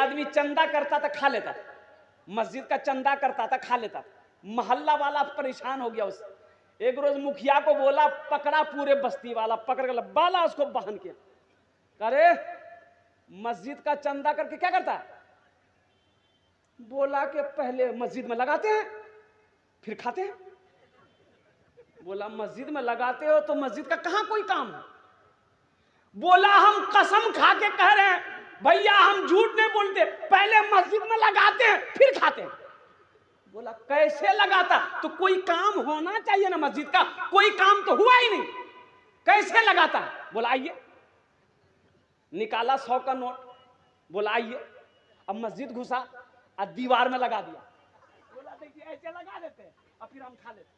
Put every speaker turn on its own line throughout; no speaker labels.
आदमी चंदा करता था, खा लेता था, मस्जिद का चंदा करता था, खा लेता था। मोहल्ला वाला परेशान हो गया उससे। एक रोज मुखिया को बोला, पकड़ा पूरे बस्ती वाला, पकड़ कर बाला उसको बहन किया। अरे मस्जिद का चंदा करके क्या करता है? बोला कि पहले मस्जिद में लगाते हैं फिर खाते हैं। बोला मस्जिद में लगाते हो तो मस्जिद का कहां कोई काम है? बोला हम कसम खा के कह रहे हैं भैया, हम झूठ नहीं बोलते, पहले मस्जिद में लगाते हैं फिर खाते हैं। बोला कैसे लगाता? तो कोई काम होना चाहिए ना मस्जिद का, कोई काम तो हुआ ही नहीं, कैसे लगाता? बोला आइए। निकाला 100 का नोट, बोला आइए। अब मस्जिद घुसा और दीवार में लगा दिया। बोला देखिए ऐसे लगा देते हैं और फिर हम खा लेते।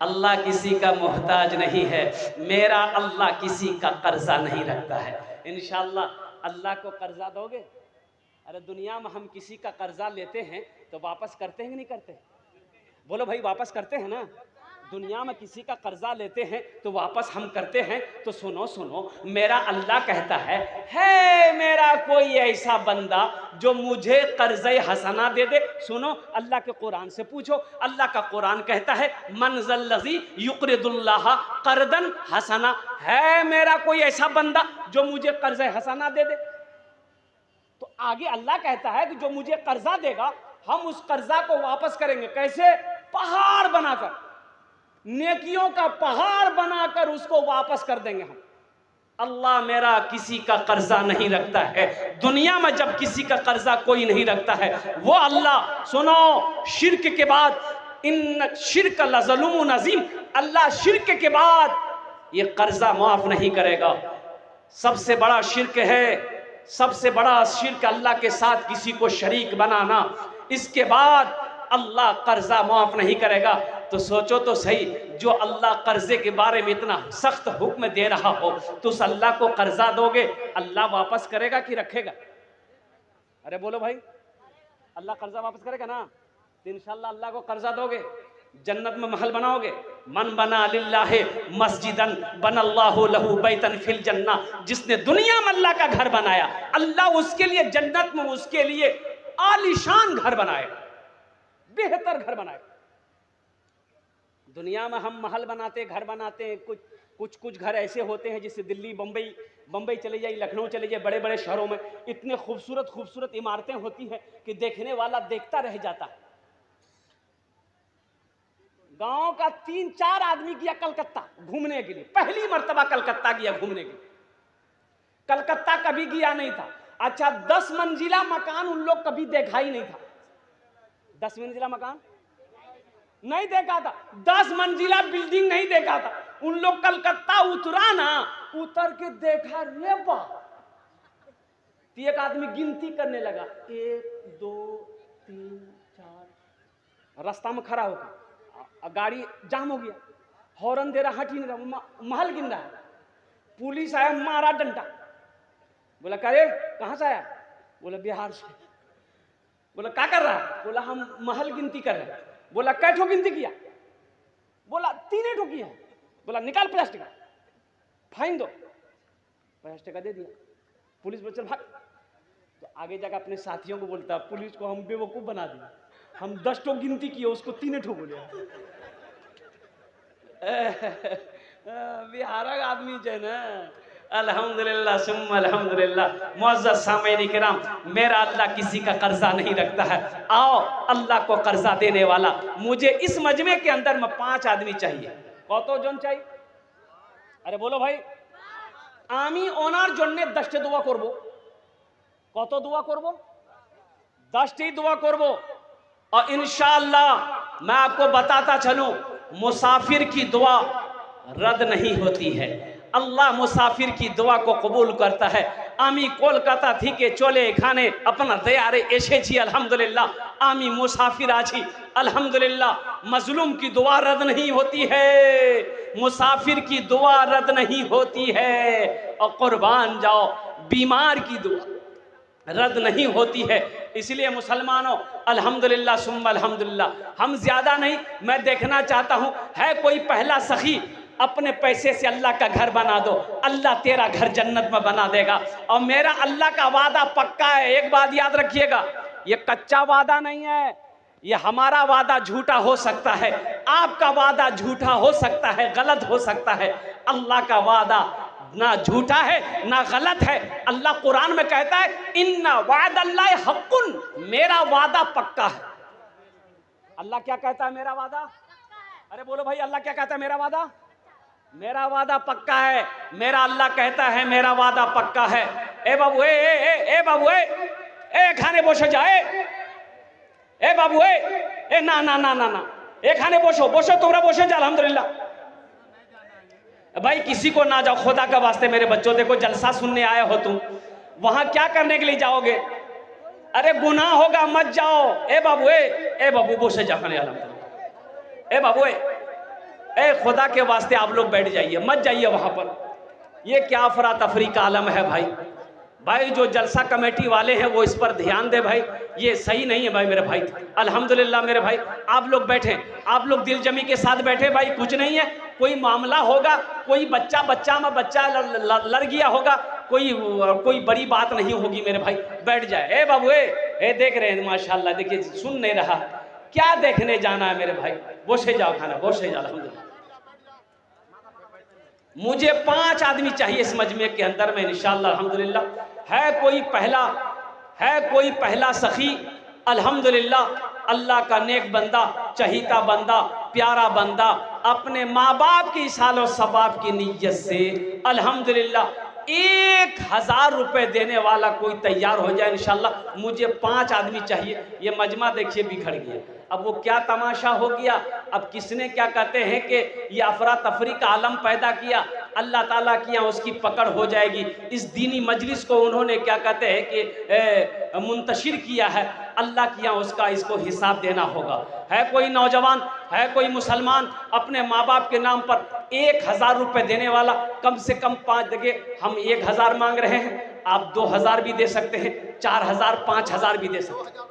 अल्लाह किसी का मोहताज नहीं है, मेरा अल्लाह किसी का कर्जा नहीं रखता है।
इंशाअल्लाह अल्लाह को कर्जा दोगे? अरे दुनिया में हम किसी का कर्जा लेते हैं तो वापस करते हैं कि नहीं करते? बोलो भाई, वापस करते हैं ना? दुनिया में किसी का कर्जा लेते हैं तो वापस हम करते हैं। तो सुनो सुनो, मेरा अल्लाह कहता है मेरा कोई ऐसा बंदा जो मुझे कर्ज़े हसना दे दे। सुनो, अल्लाह के कुरान से पूछो, अल्लाह का कुरान कहता है मन ज़ल्लज़ी युक़रिदुल्लाह क़र्दन हसना। है मेरा कोई ऐसा बंदा जो मुझे कर्ज़े हसना दे दे? तो आगे अल्लाह कहता है कि जो मुझे कर्जा देगा हम उस कर्जा को वापस करेंगे। कैसे? पहाड़ बनाकर, नेकियों का पहाड़ बनाकर उसको वापस कर देंगे हम। अल्लाह मेरा किसी का कर्जा नहीं रखता है। दुनिया में जब किसी का कर्जा कोई नहीं रखता है वो अल्लाह, सुनो, शिर्क के बाद, इन शिर्क लज़लुमुन अज़ीम, अल्लाह शिर्क के बाद ये कर्जा माफ नहीं करेगा। सबसे बड़ा शिर्क है, सबसे बड़ा शिर्क अल्लाह के साथ किसी को शरीक बनाना। इसके बाद अल्लाह कर्जा माफ नहीं करेगा। तो सोचो तो सही, जो अल्लाह कर्जे के बारे में इतना सख्त हुक्म दे रहा हो तो उस अल्लाह को कर्जा दोगे, अल्लाह वापस करेगा कि रखेगा? अरे बोलो भाई, अल्लाह कर्जा वापस करेगा ना? तो इंशाअल्लाह अल्लाह को कर्जा दोगे, जन्नत में महल बनाओगे। मन बना लिल्लाहि मस्जिदन बनल्लाहु लहू बैतन फिल जन्ना। जिसने दुनिया में अल्लाह का घर बनाया, अल्लाह उसके लिए जन्नत में उसके लिए आलीशान घर बनाए, बेहतर घर बनाए। दुनिया में हम महल बनाते, घर बनाते हैं, कुछ घर ऐसे होते हैं जिससे दिल्ली, बम्बई चले जाइए, लखनऊ चले जाइए, बड़े बड़े शहरों में इतने खूबसूरत खूबसूरत इमारतें होती हैं कि देखने वाला देखता रह जाता है। गांव का 3-4 आदमी गया कलकत्ता घूमने के लिए, पहली मर्तबा कलकत्ता गया घूमने के लिए। कलकत्ता कभी गया नहीं था। अच्छा, 10 मंजिला मकान उन लोग कभी देखा ही नहीं था। 10 मंजिला मकान नहीं देखा था, 10 मंजिला बिल्डिंग नहीं देखा था। उन लोग कलकत्ता उतरा ना, उतर के देखा, रे वाह। तो एक आदमी गिनती करने लगा, 1 2 3 4। रास्ता में खड़ा होकर गाड़ी जाम हो गया, हॉर्न दे रहा, हट ही नहीं रहा, महल गिन रहा है। पुलिस आया, मारा डंडा। बोला करे कहां से आया? बोला बिहार से। बोला क्या कर रहा है? बोला हम महल गिनती कर रहे हैं। बोला कै ठो गिनती किया? बोला 3 ठो किया। बोला निकाल 50 टका, फाइन दो। 50 टका दे दिया। पुलिस बोल चल भाग। तो आगे जाकर अपने साथियों को बोलता, पुलिस को हम बेवकूफ बना दिए, हम 10 ठो गिनती किए, उसको 3 ठो बोले। बिहार का आदमी जो है ना, अल्हम्दुलिल्लाह सुम्मा अल्हम्दुलिल्लाह। मुअज़्ज़ज़ सामईन किराम, मेरा अल्लाह किसी का कर्जा नहीं रखता है। आओ अल्लाह को कर्जा देने वाला, मुझे इस मजमे के अंदर में 5 आदमी चाहिए। कतो जन चाहिए? अरे बोलो भाई, आमी ओनार जन्ने 10 दुआ करबो। कत दुआ करबो? 10 दुआ करबो। और इंशाअल्लाह मैं आपको बताता चलूं, मुसाफिर की दुआ रद्द नहीं होती है। अल्लाह मुसाफिर की दुआ को कबूल करता है। आमी कोलकाता थी के चले खाने अपना तैयारे एसे छी अल्हम्दुलिल्लाह। आमी मुसाफिर आछी अल्हम्दुलिल्लाह। मजलूम की दुआ रद्द नहीं होती है, मुसाफिर की दुआ रद्द नहीं होती है। और कुर्बान जाओ, बीमार की दुआ रद्द नहीं होती है। इसलिए मुसलमानों, अल्हम्दुलिल्लाह सुम्मा अल्हम्दुलिल्लाह। हम ज्यादा नहीं, मैं देखना चाहता हूं है कोई पहला सखी
अपने पैसे से अल्लाह का घर बना दो, अल्लाह तेरा घर जन्नत में बना देगा। और मेरा अल्लाह का वादा पक्का है। एक बात याद रखिएगा, ये कच्चा वादा नहीं है, ये हमारा वादा झूठा हो सकता है, आपका वादा झूठा हो सकता है, गलत हो सकता है। अल्लाह का वादा ना झूठा है ना गलत है। अल्लाह कुरान में कहता है इन्ना वादल्लाहि हक़्क़ुन, मेरा वादा पक्का है। अल्लाह क्या कहता है? मेरा वादा। अरे बोलो भाई, अल्लाह क्या कहता है? मेरा वादा, मेरा वादा पक्का है। मेरा अल्लाह कहता है मेरा वादा पक्का है। ए बाबू, ए बाबू, ए खाने बोसो जाए, ए बाबू, ए ना ना ना ना ना, ए खाने बोसो बोसो, तुमरा बोसो जा। अल्हम्दुलिल्लाह भाई, किसी को ना जाओ, खुदा का वास्ते मेरे बच्चों, देखो जलसा सुनने आए हो तुम, वहां क्या करने के लिए जाओगे? अरे गुनाह होगा, मत जाओ। ए बाबू, ए बाबू बोसे जा खाने। अल्हम्दुलिल्लाह ए बाबू, ए खुदा के वास्ते आप लोग बैठ जाइए, मत जाइए वहां पर। ये क्या अफरा तफरी का आलम है भाई। भाई जो जलसा कमेटी वाले हैं वो इस पर ध्यान दे भाई, ये सही नहीं है भाई मेरे भाई। अल्हम्दुलिल्लाह मेरे भाई, आप लोग बैठे, आप लोग दिल जमी के साथ बैठे भाई, कुछ नहीं है। कोई मामला होगा, कोई बच्चा में बच्चा लड़ गया होगा, कोई बड़ी बात नहीं होगी मेरे भाई, बैठ जाए। ए बाबू, ए देख रहे हैं माशाल्लाह, देखिए सुन नहीं रहा, क्या देखने जाना है मेरे भाई? बोसे जाओ खाना, बोसे जाओ। अल्हम्दुलिल्लाह मुझे 5 आदमी चाहिए इस मजमे के अंदर में इंशाअल्लाह। अल्हम्दुलिल्लाह है कोई पहला सखी, अल्हम्दुलिल्लाह अल्लाह का नेक बंदा, चहीता बंदा, प्यारा बंदा, अपने माँ बाप की सालो सबाब की नीयत से अल्हम्दुलिल्लाह 1000 रुपए देने वाला कोई तैयार हो जाए इंशाअल्लाह। मुझे 5 आदमी चाहिए। ये मजमा देखिए बिखर गया। अब वो क्या तमाशा हो गया, अब किसने क्या कहते हैं कि ये अफरा तफरी का आलम पैदा किया, अल्लाह ताला की यहाँ उसकी पकड़ हो जाएगी। इस दीनी मजलिस को उन्होंने क्या कहते हैं कि मुंतशिर किया है, अल्लाह की यहाँ उसका इसको हिसाब देना होगा। है कोई नौजवान, है कोई मुसलमान अपने माँ बाप के नाम पर 1000 रुपये देने वाला? कम से कम 5, देखिए हम 1000 मांग रहे हैं, आप 2000 भी दे सकते हैं, 4000, 5000 भी दे सकते हैं।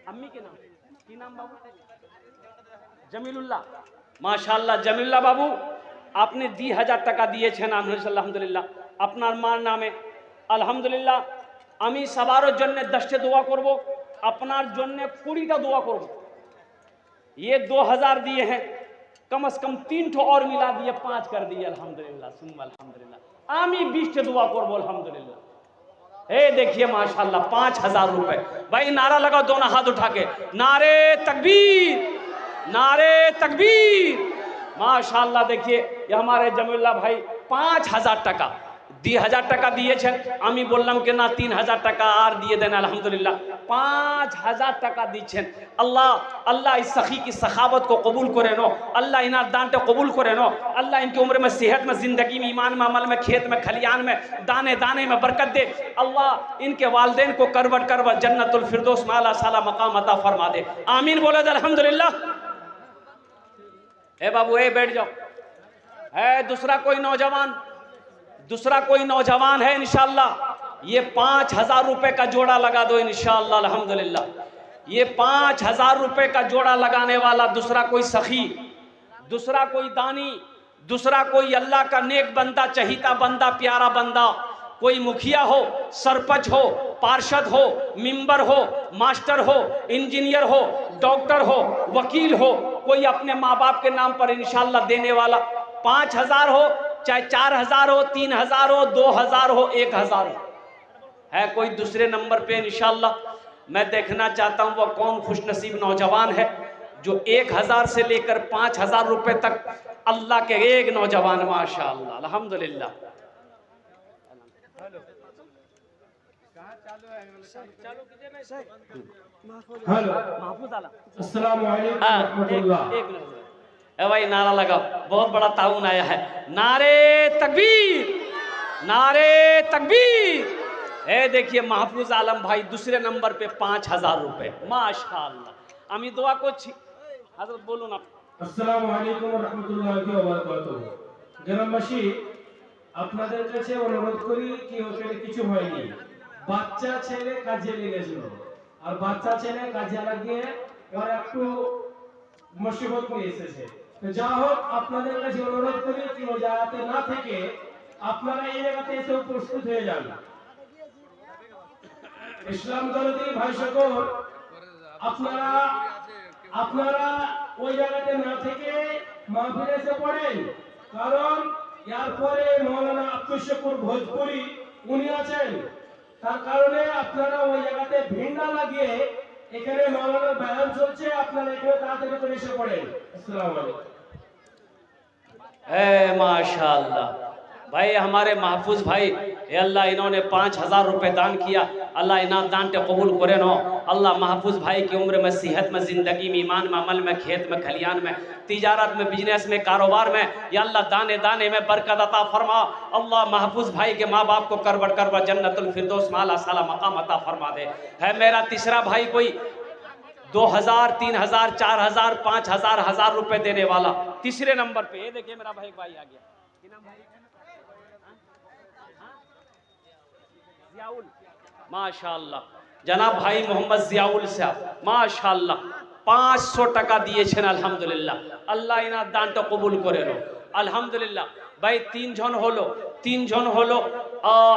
अम्मी के नाम की नाम बाबू? जमीलुल्लाह। माशाल्लाह जमीलुल्लाह बाबू, आपने 1000 টাকা দিয়েছেন আলহামদুলিল্লাহ। আপনার মার নামে আলহামদুলিল্লাহ আমি সবার জন্য 10টা দোয়া করব, আপনার জন্য 20টা দোয়া করব। ये 2000 दिए हैं, कम से कम 3 ठो और मिला दिए, 5 कर दिए अल्हम्दुलिल्लाह। सुन अल्हम्दुलिल्लाह आमी 20 दुआ करब अल्हम्दुलिल्लाह। ए देखिए माशाल्लाह 5000 रुपए। भाई नारा लगाओ दोनों हाथ उठा के, नारे तकबीर, नारे तकबीर। माशाल्लाह देखिए ये हमारे जमीलुल्लाह भाई 5000 টাকা 2000 টাকা দিয়েছেন। আমি বললাম कि না 3000 টাকা আর দিয়ে দেন अल्हम्दुलिल्लाह। 5000 টাকা দিচ্ছেন। अल्लाह इस सखी की सखावत को कबूल करे नो, अल्लाह इनार दान को कबूल करे नो, अल्लाह इनकी उम्र में, सेहत में, जिंदगी में, ईमान में, अमल में, खेत में, खलियान में, दाने दाने में बरकत दे। अल्लाह इनके वालिदैन को करवट करवट जन्नतुल फिरदौस में आला साला मकाम अता फरमा दे। आमीन बोले अल्हम्दुलिल्लाह। ए बाबू ए बैठ जाओ। है दूसरा कोई नौजवान है इंशाअल्लाह, ये 5000 रुपए का जोड़ा लगा दो इंशाअल्लाह अल्हम्दुलिल्लाह। ये 5000 रुपए का जोड़ा लगाने वाला दूसरा कोई सखी, दूसरा कोई दानी, दूसरा कोई अल्लाह का नेक बंदा, चहीता बंदा, प्यारा बंदा, कोई मुखिया हो, सरपंच हो, पार्षद हो, मिंबर हो, मास्टर हो, इंजीनियर हो, डॉक्टर हो, वकील हो, कोई अपने माँ बाप के नाम पर इंशाअल्लाह देने वाला, 5000 हो, चाहे 4000 हो, 3000 हो, 2000 हो, 1000 हो। है कोई दूसरे नंबर पे इंशाअल्लाह। मैं देखना चाहता हूँ वो कौन खुशनसीब नौजवान है जो 1000 से लेकर 5000 रुपए तक अल्लाह के एक नौजवान, माशाअल्लाह अल्हम्दुलिल्लाह।
हेलो
महफूज आला,
अस्सलाम वालेकुम रहमतुल्लाह।
एक मिनट भाई नारा लगाओ, बहुत बड़ा ताउन आया है। नारे तकबीर, नारे तकबीर। देखिए महफूज आलम भाई दूसरे नंबर पे 5000 रुपए, माशाअल्लाह। আমি দোয়া করছি, হযরত বলুন আপনি।
আসসালামু আলাইকুম ওয়া রাহমাতুল্লাহি ওয়া বারাকাতুহু। গ্রামবাসী আপনাদের কাছে অনুরোধ করি কি ওখানে কিছু হয়নি, বাচ্চা ছেলে কাজে লেগেছিল, আর বাচ্চা ছেলে কাজে লাগিয়ে ওর একটু মুসিবত নিয়ে এসেছে। তো যা হোক আপনাদের কাছে অনুরোধ করি কি ওই জায়গাতে না থেকে আপনারা এই জায়গাতে এসে উপস্থিত হয়ে যান। ইসলাম দরদি ভাই সকল, আপনারা ওই জায়গাতে না থেকে মাহফিলে এসে পড়েন, কারণ এরপরে মৌলানা আব্দুল শুকুর ভোজপুরি উনি আছেন। তার কারণে আপনারা ওই জায়গাতে ভিড় না লাগিয়ে এখানে মৌলানার বয়ান চলছে, আপনারা এখানে তাড়াতাড়ি করে এসে পড়েন। আসসালামু আলাইকুম।
माशाअल्लाह भाई, हमारे महफूज भाई अल्लाह इन्होंने 5,000 रुपये दान किया। अल्लाह इनाम दान के कबूल करे नो। अल्लाह महफूज भाई की उम्र में, सेहत में, ज़िंदगी में, ईमान में, अमल में, खेत में, खलियान में, तिजारत में, बिजनेस में, कारोबार में, या अल्लाह दाने दाने में बरकत अता फरमा। अल्लाह महफूज भाई के माँ बाप को करवट करवट जन्नतुल फिरदौस माला साला मकाम अता फरमा दे। है मेरा तीसरा भाई कोई 2,000, 3,000, 4,000, 5,000, 1,000 रुपए देने वाला तीसरे नंबर पे। ये देखिए मेरा भाई भाई आ गया। जियाउल, माशाअल्लाह जनाब भाई मोहम्मद जियाउल साहब माशाअल्लाह 500 টাকা দিয়েছেন। আলহামদুলিল্লাহ, আল্লাহ ইনার দানটা কবুল করে নো। अल्हम्दुलिल्लाह भाई 3 जन होलो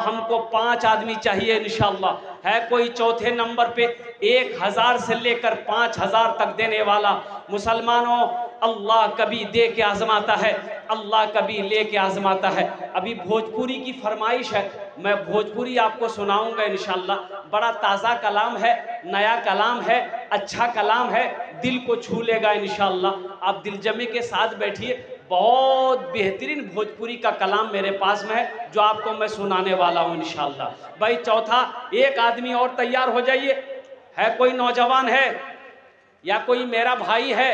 हमको 5 आदमी चाहिए इंशाअल्लाह। है कोई चौथे नंबर पे 1,000 से लेकर 5,000 तक देने वाला? मुसलमानों, अल्लाह कभी दे के आजमाता है, अल्लाह कभी ले के आजमाता है। अभी भोजपुरी की फरमाइश है, मैं भोजपुरी आपको सुनाऊंगा इंशाअल्लाह। बड़ा ताज़ा कलाम है, नया कलाम है, अच्छा कलाम है, दिल को छू लेगा इंशाअल्लाह। आप दिल जमे के साथ बैठिए। बहुत बेहतरीन भोजपुरी का कलाम मेरे पास में है जो आपको मैं सुनाने वाला हूँ इंशाअल्लाह। भाई चौथा, एक आदमी और तैयार हो जाइए। है कोई नौजवान है या कोई मेरा भाई है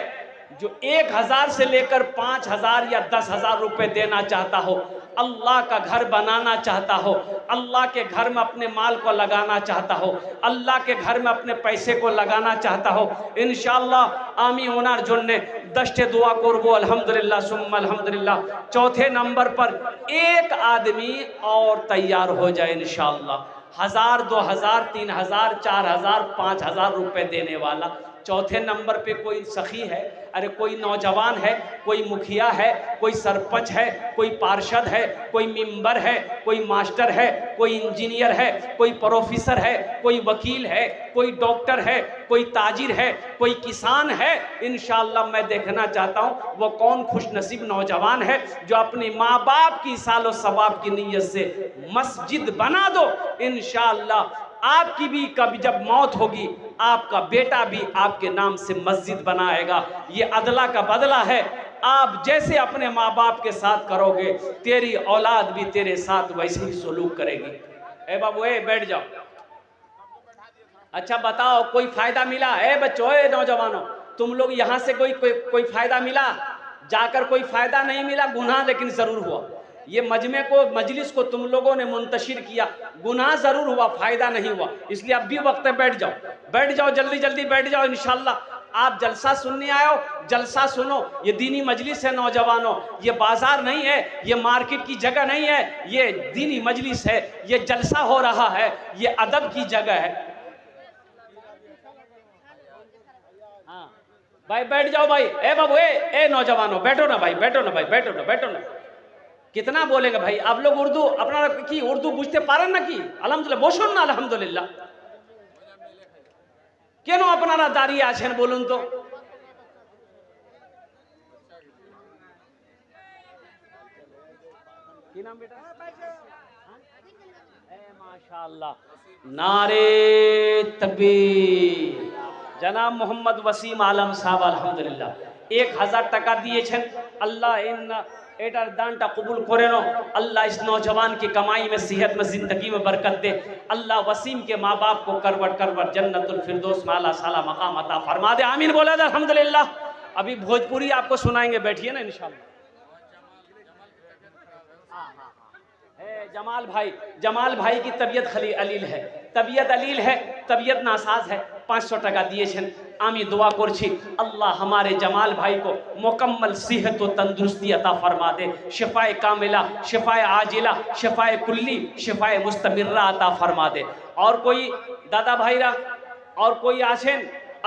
जो 1,000 से लेकर 5,000 या 10,000 रुपए देना चाहता हो, अल्लाह का घर बनाना चाहता हो, अल्लाह के घर में अपने माल को लगाना चाहता हो, अल्लाह के घर में अपने पैसे को लगाना चाहता हो, इंशाअल्लाह आमी ओनार जोन्ने दस्ते दुआ करबो। अल्हम्दुलिल्लाह सुम्मा अल्हम्दुलिल्लाह। चौथे नंबर पर एक आदमी और तैयार हो जाए इंशाअल्लाह। 1,000, 2,000, 3,000, 4,000, 5,000 रुपए देने वाला। चौथे नंबर पे कोई सखी है, अरे कोई नौजवान है, कोई मुखिया है, कोई सरपंच है, कोई पार्षद है, कोई मेंबर है, कोई मास्टर है, कोई इंजीनियर है, कोई प्रोफेसर है, कोई वकील है, कोई डॉक्टर है, कोई ताजिर है, कोई किसान है। इंशाअल्लाह मैं देखना चाहता हूँ वो कौन खुशनसीब नौजवान है जो अपने माँ बाप की सालो सवाब की नीयत से मस्जिद बना दो। इंशाअल्लाह आपकी भी कभी जब मौत होगी आपका बेटा भी आपके नाम से मस्जिद बनाएगा। ये अदला का बदला है। आप जैसे अपने माँ बाप के साथ करोगे तेरी औलाद भी तेरे साथ वैसे ही सलूक करेगी। ए बाबू ए बैठ जाओ। अच्छा बताओ कोई फायदा मिला? ए बच्चों, ए नौजवानों, तुम लोग यहाँ से कोई फायदा मिला? जाकर कोई फायदा नहीं मिला, गुनाह लेकिन जरूर हुआ। ये मजमे को, मजलिस को तुम लोगों ने मुंतशिर किया, गुनाह जरूर हुआ, फायदा नहीं हुआ। इसलिए अब भी वक्त है, बैठ जाओ, जल्दी जल्दी बैठ जाओ। इंशाअल्लाह आप जलसा सुनने आए हो, जलसा सुनो। ये दीनी मजलिस है नौजवानों, ये बाजार नहीं है, ये मार्केट की जगह नहीं है, ये दीनी मजलिस है, ये जलसा हो रहा है, ये अदब की जगह है। हाँ भाई बैठ जाओ भाई। ए बाबू ए नौजवानों बैठो ना भाई, बैठो ना। कितना बोलेंगे भाई? आप लोग उर्दू अपना की उर्दू बुझते पारेन ना कि? अल्हम्दुलिल्लाह बोसुन ना अल्हम्दुलिल्लाह। केन अपनारा दाঁড়িয়ে আছেন বলুন তো? কি নাম বেটা? माशाअल्लाह, नारे तकबीर। जनाब मोहम्मद वसीम आलम साहब अल्हम्दुलिल्लाह 1,000 টাকা দিয়েছেন। अल्लाह इन एटार दानटा कबूल करे नो। अल्लाह इस नौजवान की कमाई में, सेहत में, जिंदगी में बरकत दे। अल्लाह वसीम के माँ बाप को करवट जन्नतुल फिरदौस माला साला मकाम अता फरमा दे। आमीन बोला दे अल्हम्दुलिल्लाह। अभी भोजपुरी आपको सुनाएंगे, बैठिए ना इंशाअल्लाह। जमाल भाई की तबीयत अलील है, तबीयत नासाज है। 500 টাকা দিয়েছেন। আমি দোয়া করছি আল্লাহ हमारे जमाल भाई को मुकम्मल सेहत व तंदुरुस्ती अता फरमा दे। शिफाए कामिला, शिफाए आजिला, शिफाए कुल्ली, शिफाए मुस्तमिर्रा अता फरमा दे। और कोई दादा भाईरा और कोई आছেন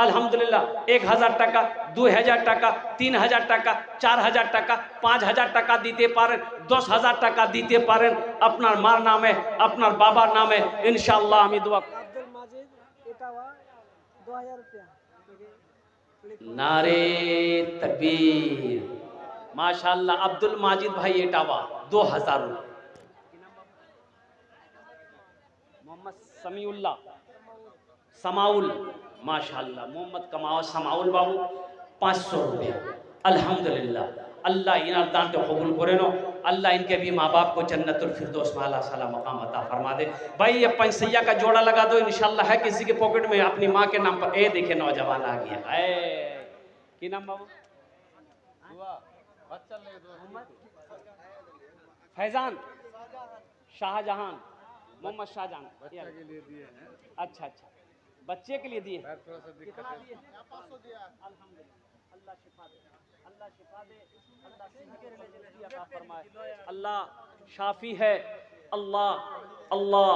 আলহামদুলিল্লাহ 1000 টাকা 2000 টাকা 3000 টাকা 4000 টাকা 5000 টাকা দিতে পারেন 10000 টাকা দিতে পারেন আপনার মার নামে আপনার বাবার নামে ইনশাআল্লাহ আমি দোয়া
আব্দুল মাজিদ এটাওয়া 2000 रुपया
नारे तकबीर माशाल्लाह अब्दुल माजिद भाई एटावा 2000 रुपये मोहम्मद समीउल्लाह समाउल माशाल्लाह मोहम्मद कमाओ समाउल बाबू 500 रुपया अल्हम्दुलिल्लाह अल्लाह इनार दान को कबूल करे नो अल्लाह इनके भी माँ बाप को जन्नतुल फिरदौस में आला साला मकाम अता फरमा दे। भाई ये पैंसैया का जोड़ा लगा दो इंशाल्लाह है किसी के पॉकेट में अपनी माँ के नाम पर। ए देखे नौजवान आ गया की नाम बाबू फैजान शाहजहान मोहम्मद शाहजहान
के लिए दिए हैं।
अच्छा अच्छा बच्चे के लिए दिए
थोड़ा सा दिक्कत है।
अल्लाह शिफा दे अल्लाह शिफा दे अल्लाह सेहत के लिए जल्दी अता फरमाए अल्लाह शाफी है अल्लाह अल्लाह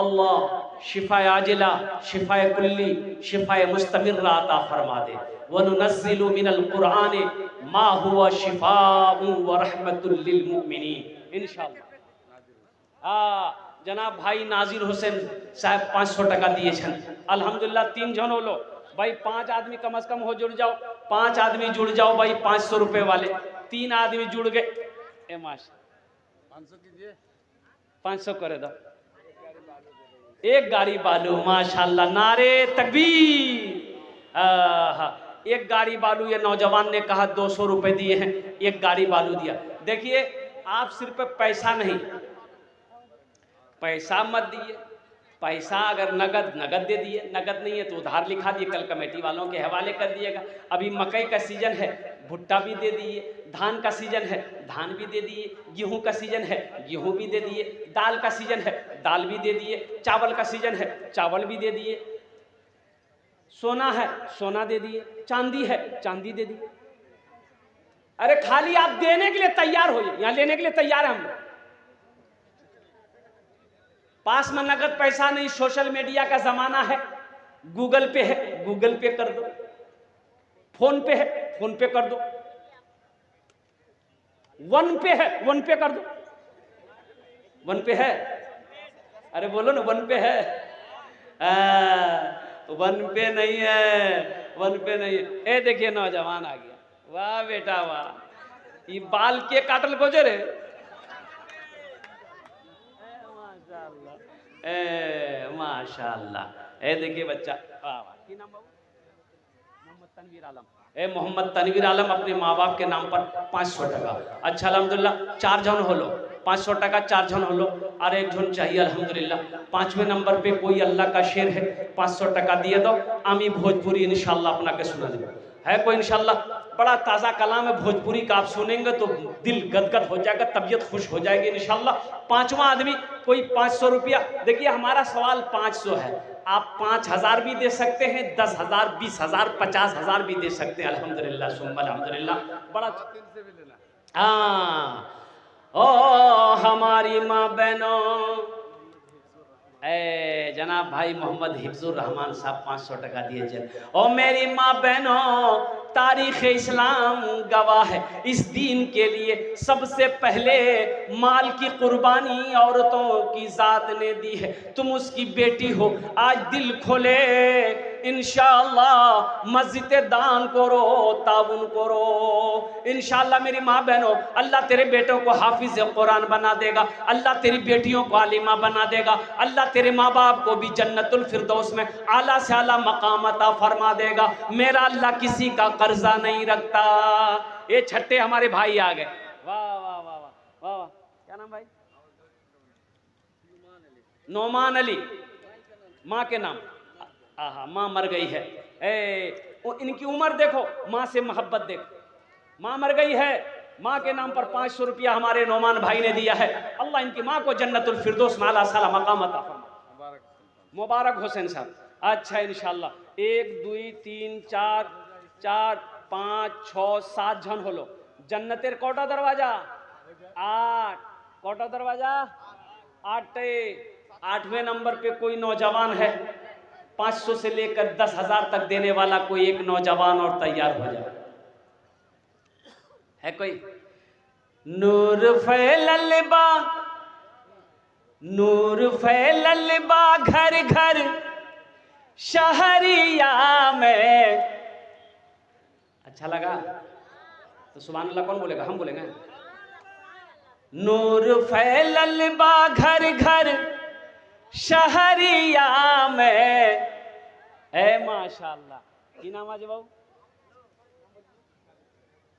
अल्लाह शिफाए आजिला शिफाए कुल्ली शिफाए मुस्तमिर्रा अता फरमा दे वनुनज़्ज़िलु मिनल कुरान मा हुवा शिफाउ व रहमतुल लिल मुमिनीन इंशाअल्लाह। जनाब भाई नाजिर हुसैन साहब 500 टाका दिए छन अल्हम्दुलिल्लाह 3 जन होलो भाई 5 आदमी कम से कम हो जुड़ जाओ 5 आदमी जुड़ जाओ भाई 500 रुपए वाले 3 आदमी जुड़ गए ए माशा
500 कीजिए
500 करे दो एक गाड़ी बालू माशाल्लाह नारे तकबीर एक गाड़ी बालू ये नौजवान ने कहा 200 रुपए दिए हैं एक गाड़ी बालू दिया। देखिए आप सिर्फ पैसा नहीं पैसा मत दिए पैसा अगर नगद दे दिए नगद नहीं है तो उधार लिखा दिए कल कमेटी वालों के हवाले कर दिएगा। अभी मकई का सीजन है भुट्टा भी दे दिए धान का सीजन है धान भी दे दिए गेहूं का सीजन है गेहूं भी दे दिए दाल का सीजन है दाल भी दे दिए चावल का सीजन है चावल भी दे दिए सोना है सोना दे दिए चांदी है चांदी दे दिए। अरे खाली आप देने के लिए तैयार हो यहाँ लेने के लिए तैयार है हम लोग। पास में नगद पैसा नहीं सोशल मीडिया का जमाना है गूगल पे है गूगल पे कर दो फोन पे है फोन पे कर दो वन पे है वन पे कर दो वन पे है अरे बोलो ना वन पे है वन पे नहीं है वन पे नहीं है। ए देखिए नौजवान आ गया वाह बेटा वाह ये बाल के काटल बोझे रे माशाल्लाह ए देखिए बच्चा वाह वाह की नाम बाबू मोहम्मद तनवीर आलम ए मोहम्मद तनवीर आलम अपने माँ बाप के नाम पर 500 टाका। अच्छा अल्हम्दुलिल्लाह 4 जन होलो 500 टाका 4 जन होलो और 1 जन चाहिए अल्हम्दुलिल्लाह। 5वें नंबर पे कोई अल्लाह का शेर है 500 टाका दिए दो आमी भोजपुरी इंशाल्लाह अपना के सुना दे है कोई इंशाल्लाह बड़ा ताज़ा कलाम है भोजपुरी का आप सुनेंगे तो दिल गदगद हो जाएगा तबीयत खुश हो जाएगी इंशाल्लाह। 5वां आदमी कोई 500 रुपया। देखिए हमारा सवाल 500 है आप 5000 भी दे सकते हैं 10,000 20,000 50,000 भी दे सकते हैं अल्हम्दुलिल्लाह सुम्मा अल्हम्दुलिल्लाह बड़ा
से भी लेना
हाँ ओ हमारी माँ बहनों ए जनाब भाई मोहम्मद हिफ्जुर रहमान साहब 500 टाका दिए जाए। ओ मेरी माँ बहनों तारीख़ इस्लाम गवाह है इस दीन के लिए सबसे पहले माल की कुर्बानी औरतों की ज़ात ने दी है। तुम उसकी बेटी हो आज दिल खोले इंशाअल्लाह मस्जिद दान करो ताउन करो इंशाअल्लाह। मेरी माँ बहनों अल्लाह तेरे बेटों को हाफिज कुरान बना देगा अल्लाह तेरी बेटियों को आलिमा बना देगा अल्लाह तेरे माँ बाप को भी जन्नतुल फिरदौस में आला से आला मकाम अता फरमा देगा। मेरा अल्लाह किसी का कर्जा नहीं रखता। ये छठे हमारे भाई आ गए वाह वाह वाह वाह वाह वाह क्या नाम भाई नोमान अली माँ के नाम आहा माँ मर गई है इनकी उम्र देखो माँ से मोहब्बत देखो माँ मर गई है माँ के नाम पर 500 रुपया हमारे नोमान भाई ने दिया है। अल्लाह इनकी माँ को जन्नतुल फिरदौस में आला साला मकाम अता फरमाए। मुबारक हुसैन साहब अच्छा इंशाल्लाह 1 2 3 4 4 5 6 7 जन होलो जन्नतेर कोटा दरवाजा 8 कोटा दरवाजा 8 8वें नंबर पे कोई नौजवान है 500 से लेकर 10,000 तक देने वाला कोई एक नौजवान और तैयार हो जाए, है कोई? नूर फैलल बा, नूर फैलल बा घर घर शहरिया में। अच्छा लगा तो सुभान अल्लाह कौन बोलेगा? हम बोलेंगे। नूर फैलल बा घर घर शहरिया में। है माशाअल्लाह। की नाम आज बाबू?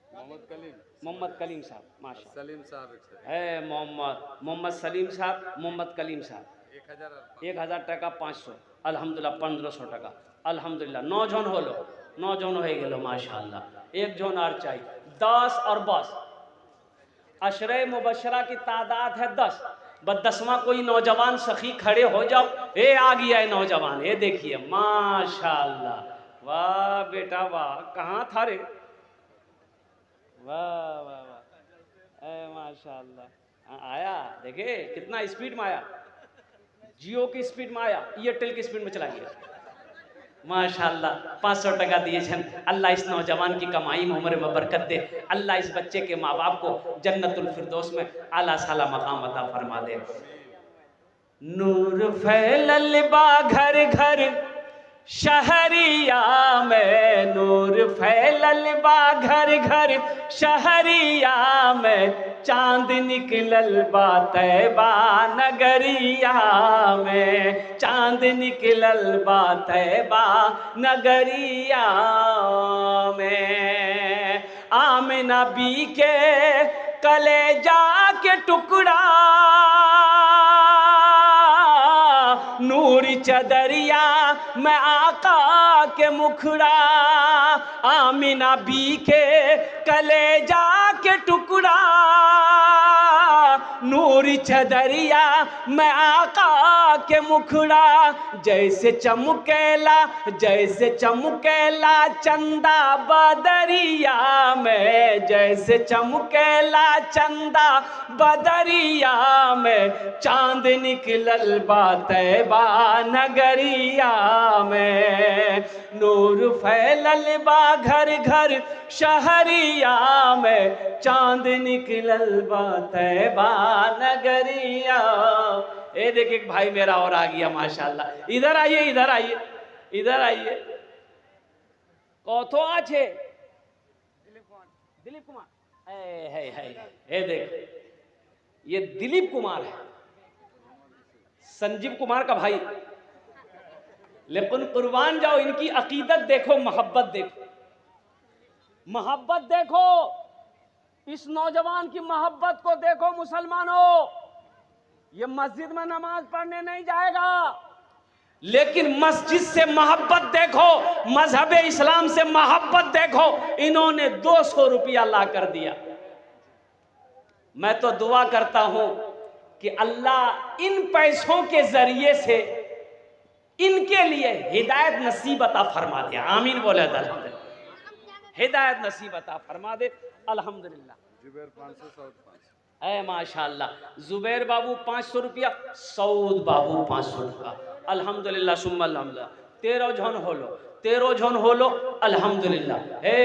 मोहम्मद कलीम,
मोहम्मद कलीम साहब, माशा
सलीम साहब
है। मोहम्मद सलीम साहब, मोहम्मद कलीम साहब। 1000 টাকা 500, अल्हम्दुलिल्लाह 1500 টাকা, अल्हम्दुलिल्लाह। 9 जन होलो, 9 जन हो गेलो माशाअल्लाह। एक जन और चाहिए 10 और बस। अशरे मुबशरा की तादाद है 10, बस 10वां कोई नौजवान सखी खड़े हो जाओ। ए आ गया है नौजवान, ये देखिए माशाअल्लाह। वाह बेटा वाह, कहाँ था रे? वाह वाह वाह, ए माशाअल्लाह। आया, देखे कितना स्पीड में आया, जियो की स्पीड में आया, एयरटेल की स्पीड में चला गया माशाअल्लाह। 500 टका दिए छन। अल्लाह इस नौजवान की कमाई में उम्र में बरकत दे। अल्लाह इस बच्चे के माँ बाप को जन्नतुल फिरदौस में आला साला मकाम अता फरमा दे। नूर फैलल बा घर घर शहरिया में, नूर फैलल बा घर घर शहरिया में। चांद निकलल बा तैबा नगरिया में, चांद निकलल बा तैबा नगरिया में। आमिना बी के कलेजा के टुकड़ा नूरी चदरिया में आका के मुखड़ा। आमिना बी के कलेजा के टुकड़ा नूरी चदरिया में आका के मुखड़ा। जैसे चमकेला, जैसे चमकेला चंदा बदरिया में, जैसे चमकेला चंदा बदरिया में। चांद निकलल बा तैबा नगरिया में, नूर फैलल बा घर घर शहरिया में। चांद निकलल बा तैबा नगरिया। ए देखिए एक भाई मेरा और आ गया माशाअल्लाह। इधर आइए, इधर आइए, इधर आइए। कौथो आछे? दिलीप कुमार। ए देख, ये दिलीप कुमार है, संजीव कुमार का भाई। लेकिन कुर्बान जाओ, इनकी अकीदत देखो, मोहब्बत देखो, मोहब्बत देखो। इस नौजवान की मोहब्बत को देखो मुसलमानों। ये मस्जिद में नमाज पढ़ने नहीं जाएगा, लेकिन मस्जिद से मोहब्बत देखो, मजहब इस्लाम से मोहब्बत देखो। इन्होंने 200 रुपया ला कर दिया। मैं तो दुआ करता हूं कि अल्लाह इन पैसों के जरिए से इनके लिए हिदायत नसीब अता फरमा दे। आमीन बोले अल्हम्दुलिल्लाह। हिदायत नसीब अता फरमा दे अल्हम्दुलिल्लाह।
जुबैर 500, सऊद 500।
ऐ माशाअल्लाह। जुबैर बाबू 500 रुपया, सऊद बाबू 500 रुपया। अल्हम्दुलिल्लाह सुम्मा अल्हम्दुलिल्लाह। 13 जन होलो, 13 जन होलो अल्हम्दुलिल्लाह। हे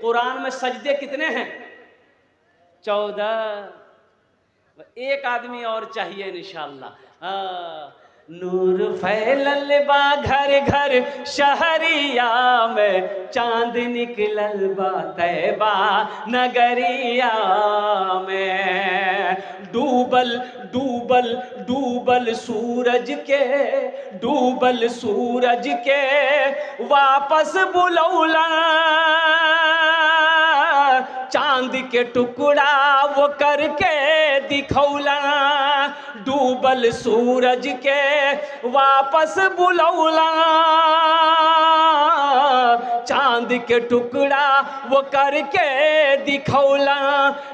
कुरान में सजदे कितने हैं? 14। एक आदमी और चाहिए इंशाअल्लाह। नूर फैलल बा घर घर शहरिया में। चांद निकलल बा तैबा नगरिया में। डूबल डूबल डूबल सूरज के, डूबल सूरज के वापस बुलौला। चांद के टुकड़ा वो करके दिखौला। डूबल सूरज के वापस बुलौला। चांद के टुकड़ा वो करके दिखौला।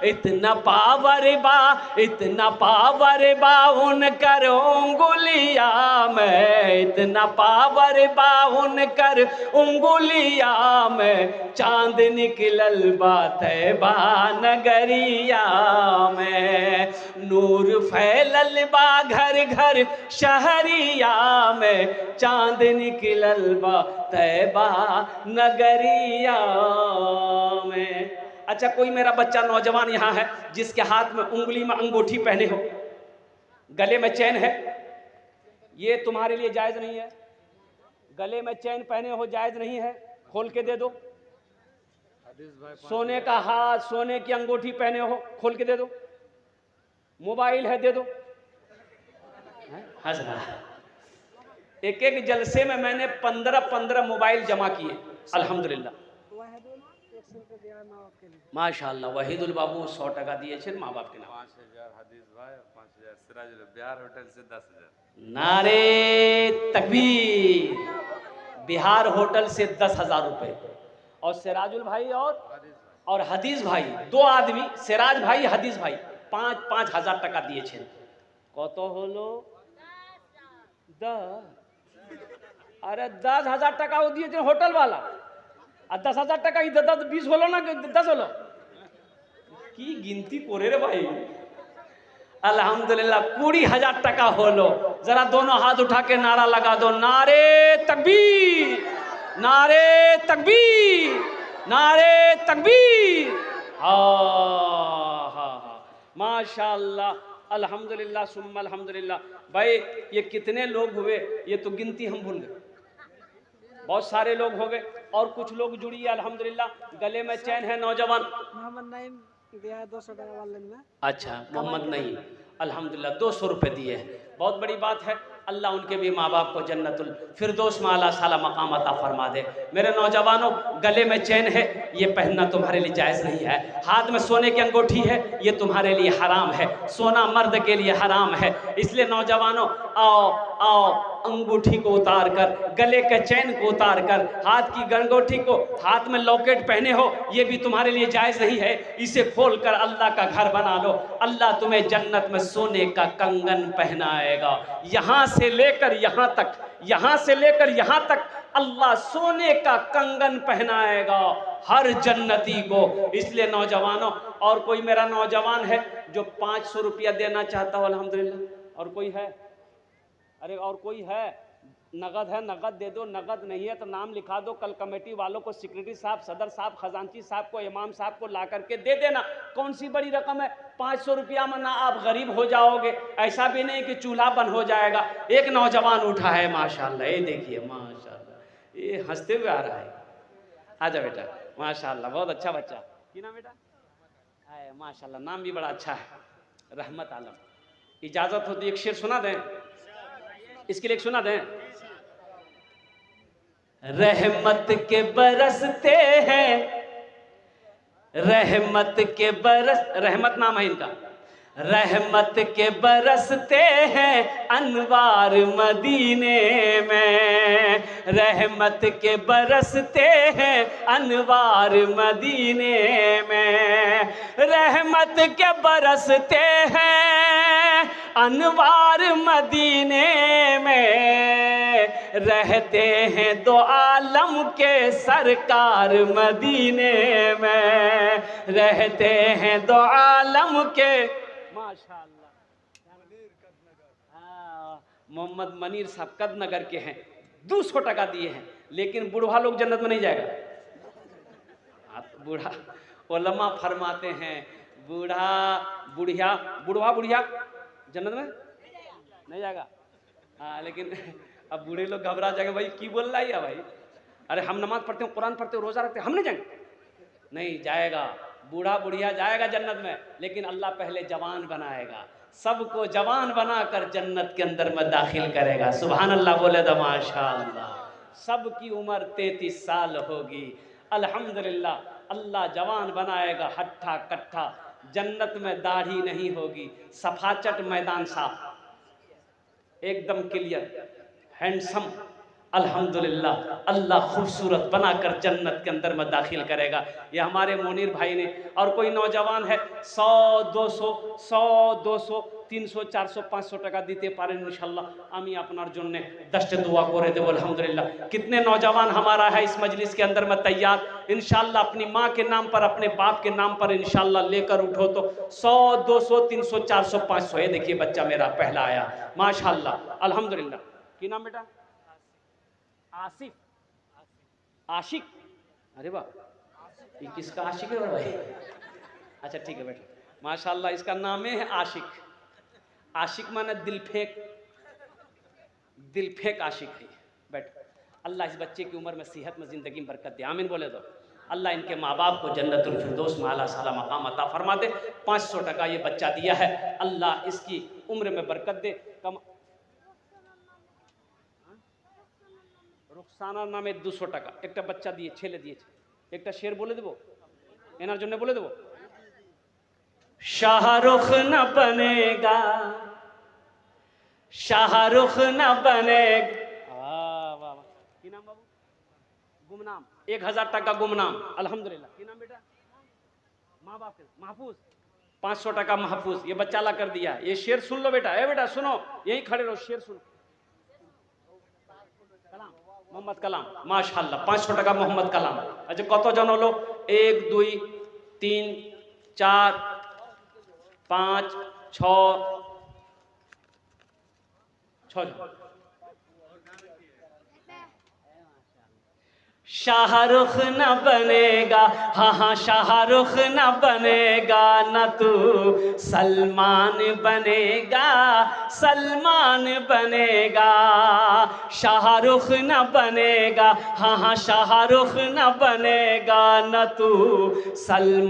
इतना पावर बा, इतना पावर बा उनकर उंगुलिया में। इतना पावर बा उनकर उंगुलिया में। चांद निकलल बा तैबा नगरिया में। में, नूर फैलल बा घर घर शहरिया में, चांद निकलल बा तैबा नगरिया में। अच्छा, कोई मेरा बच्चा नौजवान यहाँ है जिसके हाथ में उंगली में अंगूठी पहने हो, गले में चैन है, ये तुम्हारे लिए जायज नहीं है। गले में चैन पहने हो जायज नहीं है, खोल के दे दो। सोने का हाथ, सोने की अंगूठी पहने हो, खोल के दे दो। मोबाइल है, दे दो। हंस रहा है। एक एक जलसे में मैंने 15 मोबाइल जमा किए अल्हम्दुलिल्लाह। माशाअल्लाह, वहीदुल बाबू 100 दिए छे माँ बाप के नाम।
5000 हदीस भाई, 5000 सिराजुल बिहार होटल से 10,000।
नारे तकबीर। बिहार होटल से 10,000 रुपए, और सिराजुल भाई और हदीस भाई, 2 आदमी, सिराज भाई हदीस भाई 5-5 हजार टका दिए छे। कत हलो 10, अरे 10,000 टका वो दिए छे होटल वाला, और 10,000 टका 20 হলো না 10 হলো, কি गिनती करे रे भाई। अल्हम्दुलिल्लाह 20,000 टका होलो। जरा दोनों हाथ उठा के नारा लगा दो, नारे तकबीर, नारे तकबीर, नारे तकबीर। हाँ, माशाअल्लाह, अल्हम्दुलिल्लाह सुम्मा अल्हम्दुलिल्लाह। भाई ये कितने लोग हुए, ये तो गिनती हम भूल गए। बहुत सारे लोग हो गए, और कुछ लोग जुड़ी है अल्हम्दुलिल्लाह। गले में चैन है नौजवान,
मोहम्मद नईम दिया है 200 टका वाले में।
अच्छा, मोहम्मद नईम अल्हम्दुलिल्लाह 200 रुपये दिए हैं, बहुत बड़ी बात है। अल्लाह उनके भी माँ बाप को जन्नतुल फिरदौस में आला साला मकाम अता फरमा दे। मेरे नौजवानों, गले में चैन है, ये पहनना तुम्हारे लिए जायज़ नहीं है। हाथ में सोने की अंगूठी है, ये तुम्हारे लिए हराम है। सोना मर्द के लिए हराम है। इसलिए नौजवानों, आओ आओ, अंगूठी को उतार कर, गले के चैन को उतार कर, हाथ की अंगूठी को, हाथ में लॉकेट पहने हो, ये भी तुम्हारे लिए जायज़ नहीं है। इसे खोल कर अल्लाह का घर बना लो। अल्लाह तुम्हें जन्नत में सोने का कंगन पहनाएगा। यहाँ से लेकर यहाँ तक, यहाँ से लेकर यहाँ तक अल्लाह सोने का कंगन पहनाएगा हर जन्नती को। इसलिए नौजवानों, और कोई मेरा नौजवान है जो 500 रुपया देना चाहता हो अल्हम्दुलिल्लाह? और कोई है? अरे और कोई है? नगद है, नगद दे दो। नगद नहीं है तो नाम लिखा दो। कल कमेटी वालों को, सेक्रेटरी साहब, सदर साहब, खजांची साहब को, इमाम साहब को ला करके दे देना। कौन सी बड़ी रकम है? 500 रुपया में ना आप गरीब हो जाओगे, ऐसा भी नहीं कि चूल्हा बंद हो जाएगा। एक नौजवान उठा है माशाल्लाह, ये देखिए माशाल्लाह, ये हंसते हुए आ रहा है। आजा बेटा, माशाल्लाह, बहुत अच्छा बच्चा। की नाम बेटा? है माशाल्लाह, नाम भी बड़ा अच्छा है, रहमत आलम। इजाजत होती एक शेर सुना दें, इसके लिए सुना दें। रहमत के बरसते हैं, रहमत के बरस, रहमत नाम है इनका। रहमत के बरसते हैं अनवार मदीने में, रहमत के बरसते हैं अनवार मदीने में, रहमत के बरसते हैं अनवार मदीने में, रहते हैं दो आलम के सरकार मदीने में, रहते हैं दो आलम के। माशाअल्लाह, मोहम्मद मनीर साहब कदनगर के हैं, 200 टका दिए हैं। लेकिन बूढ़ा लोग जन्नत में नहीं जाएगा। बूढ़ा उलमा फरमाते हैं, बूढ़ा बुढ़िया, बुढ़वा बुढ़िया जन्नत में नहीं जाएगा। हाँ, लेकिन अब बूढ़े लोग घबरा जाएंगे, भाई की बोल रहा है भाई? अरे हम नमाज पढ़ते हैं, कुरान पढ़ते हैं, रोजा रखते हैं, हम नहीं जाएंगे? नहीं जाएगा। बूढ़ा बुढ़िया जाएगा जन्नत में, लेकिन अल्लाह पहले जवान बनाएगा। सबको जवान बनाकर जन्नत के अंदर में दाखिल करेगा। सुभान अल्लाह बोले तो माशाअल्लाह। सबकी उम्र 33 साल होगी अल्हम्दुलिल्लाह। अल्लाह जवान बनाएगा, हट्ठा कट्ठा। जन्नत में दाढ़ी नहीं होगी, सफाचट मैदान साफ, एकदम क्लियर, हैंडसम, अल्हम्दुलिल्लाह, अल्लाह खूबसूरत बनाकर जन्नत के अंदर में दाखिल करेगा। ये हमारे मोनीर भाई ने। और कोई नौजवान है 100 200 100 200 300 400 500 টাকা দিতে পারেন इंशाल्लाह, আমি আপনার জন্য 10 দোয়া করে দেব अल्हम्दुलिल्लाह। कितने नौजवान हमारा है इस मजलिस के अंदर में तैयार इंशाल्लाह, अपनी माँ के नाम पर अपने बाप के नाम पर इंशाल्लाह लेकर उठो तो 100 200 300 400 500। ये देखिए बच्चा मेरा पहला आया माशाल्लाह अल्हम्दुलिल्लाह। की नाम बेटा? आसिफ, आशिक। अरे वाह, ये किसका आशिक है भाई? अच्छा ठीक है बेटा, माशाल्लाह इसका नाम है आशिक। आशिक माने दिल फेंक आशिक है बेटा। अल्लाह इस बच्चे की उम्र में सेहत में ज़िंदगी में बरकत दे, आमीन बोले दो। अल्लाह इनके माँ बाप को जन्नतुल फिरदौस में आला साला मकाम अता फरमा दे। 500 টাকা ये बच्चा दिया है, अल्लाह इसकी उम्र में बरकत दे। कम रुखसानार नामे 200 টাকা একটা বাচ্চা দিয়ে ছেলে দিয়েছে। একটা শের বলে দেবো এনার জন্য, বলে দেবো। शाहरुख न बनेगा, शाहरुख न बनेगा। वाह वाह, की नाम बाबू? गुमनाम, 1000 টাকা गुमनाम अल्हम्दुलिल्लाह। की नाम बेटा? माँ बाप के महफूज, 500 টাকা महफूज। ये बच्चा ला कर दिया। ये शेर सुन लो बेटा, ए बेटा सुनो, यहीं खड़े रहो, शेर सुनो। कलाम, मोहम्मद कलाम माशाल्लाह 500 টাকা मोहम्मद कलाम। अच्छा कत जन हलो? 1 2 3 4 5 6 6 जन। शाहरुख न बनेगा, हाँ हाँ शाहरुख न बनेगा, न तू सलमान बनेगा, सलमान बनेगा। शाहरुख न बनेगा, हाँ हाँ शाहरुख न बनेगा, न तू सलमान